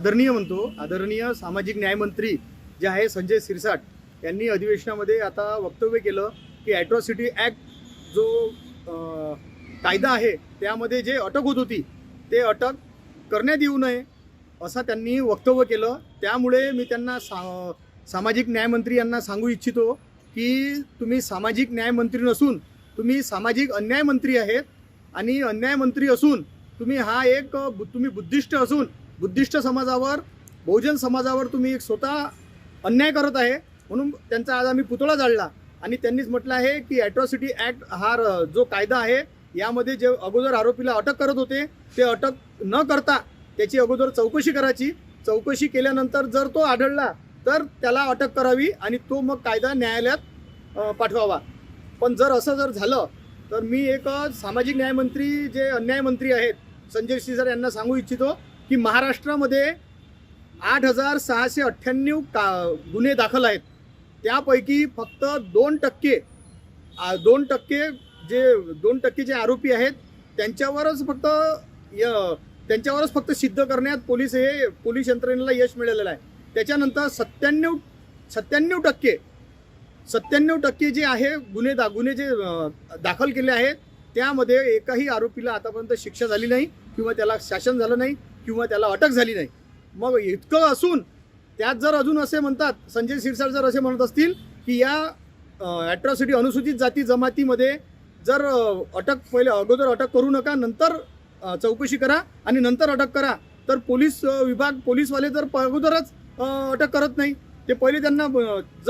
आदरणीय म्हणतो, आदरणीय सामाजिक न्यायमंत्री जे आहे संजय शिरसाट यांनी अधिवेशनामध्ये आता वक्तव्य केलं की ॲट्रॉसिटी ॲक्ट जो कायदा आहे त्यामध्ये जे अटक होत होती ते अटक करण्यात येऊ नये असं त्यांनी वक्तव्य केलं। त्यामुळे मी त्यांना सामाजिक न्यायमंत्री यांना सांगू इच्छितो की तुम्ही सामाजिक न्यायमंत्री नसून तुम्ही सामाजिक अन्याय मंत्री आहेत आणि अन्याय मंत्री असून तुम्ही तुम्ही बुद्धिस्ट असून बुद्धिस्ट समाजावर बहुजन समाजावर तुम्ही एक स्वतः अन्याय करत आहे। म्हणून त्यांचा आज आम्ही पुतळा जाळला आणि त्यांनीच म्हटलं आहे की ॲट्रॉसिटी ॲक्ट हा जो कायदा आहे यामध्ये जे अगोदर आरोपीला अटक करत होते ते अटक न करता त्याची अगोदर चौकशी करायची, चौकशी केल्यानंतर जर तो आढळला तर त्याला अटक करावी आणि तो मग कायदा न्यायालयात पाठवावा। पण जर असं जर झालं तर मी एक सामाजिक न्यायमंत्री जे अन्याय मंत्री आहेत संजय शिरसाट यांना सांगू इच्छितो की महाराष्ट्रामध्ये 8,698 गुन्हे दाखल आहेत, त्यापैकी फक्त 2% जे आरोपी आहेत त्यांच्यावरच फक्त सिद्ध करण्यात पोलीस यंत्रणेला यश मिळालेलं आहे। त्याच्यानंतर 97% जे आहे गुन्हे जे दाखल केले आहेत त्यामध्ये एकाही आरोपीला आतापर्यंत शिक्षा झाली नाही किंवा त्याला शासन झालं नाही किंवा त्याला अटक झाली नाही। मग इतकं असून त्यात जर अजून असे म्हणतात, संजय शिरसाट जर असे म्हणत असतील की या ॲट्रॉसिटी अनुसूचित जाती जमातीमध्ये जर अगोदर अटक करू नका, नंतर चौकशी करा आणि नंतर अटक करा, तर पोलीसवाले जर अगोदरच अटक करत नाही, ते पहिले त्यांना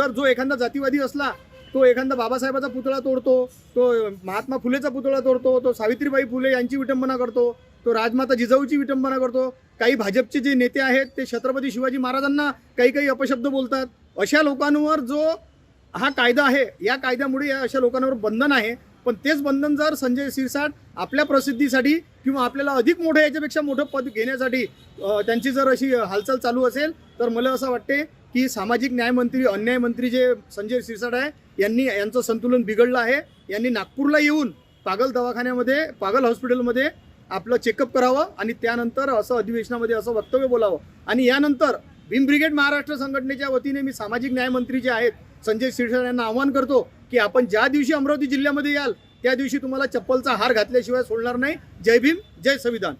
जो एखादा जातीवादी असला तो एखादा बाबासाहेबाचा पुतळा तोडतो, तो महात्मा फुलेचा पुतळा तोडतो, तो सावित्रीबाई फुले यांची विटंबना करतो, तो राजमाता जिजाऊची विटंबना करतो, काही भाजपचे जे नेते आहेत ते छत्रपती शिवाजी महाराजांना काही अपशब्द बोलतात। अशा लोकांवर जो हा कायदा आहे या कायद्यामुळे अशा लोकांवर बंधन आहे, पण तेच बंधन जर संजय शिरसाट आपल्या प्रसिद्धीसाठी किंवा आपल्याला अधिक मोठं याच्यापेक्षा मोठं पद घेण्यासाठी त्यांची जर अशी हालचाल चालू असेल तर मला असं वाटते की सामाजिक न्यायमंत्री अन्याय मंत्री जे संजय शिरसाट आहे यांचं संतुलन बिघडलं आहे। यांनी नागपूरला येऊन पागल हॉस्पिटलमध्ये आपलं चेकअप करावं आणि त्यानंतर असं अधिवेशनामध्ये असं वक्तव्य बोलावं। आणि यानंतर भीम ब्रिगेड महाराष्ट्र संघटनेच्या वतीने मी सामाजिक न्यायमंत्री जे आहेत संजय शिरसाट यांना आवाहन करतो की आपण ज्या दिवशी अमरावती जिल्ह्यामध्ये याल त्या दिवशी तुम्हाला चप्पलचा हार घातल्याशिवाय सोडणार नाही। जय भीम, जय संविधान।